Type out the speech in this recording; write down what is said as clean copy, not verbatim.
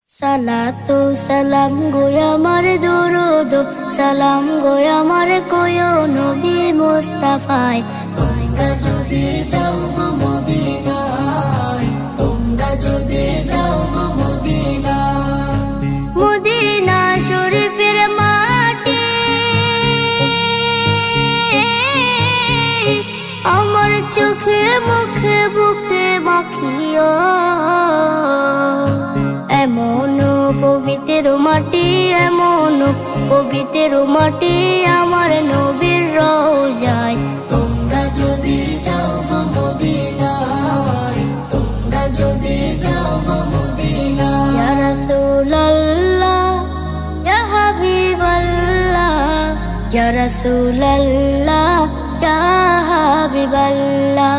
সালাতু সালাম গো আমার দরুদ সালাম গো আমার কোয় নবী মুস্তাফায়। তোমরা যদি যাও গো মদিনায়, তোমরা যদি যাও গো মদিনায়, মদিনা শরীফের মাটি আমার চোখে মুখে বুকে মাখিও। এমন পবিত্র মাটি, এমন পবিত্র মাটি আমার নবীর রওজায়। তোমরা যদি যাও গো মদিনায়, তোমরা যদি যাও গো মদিনায়। ইয়া রাসূলুল্লাহ ইয়া হাবিবাল্লাহ, ইয়া রাসূলুল্লাহ ইয়া হাবিবাল্লাহ।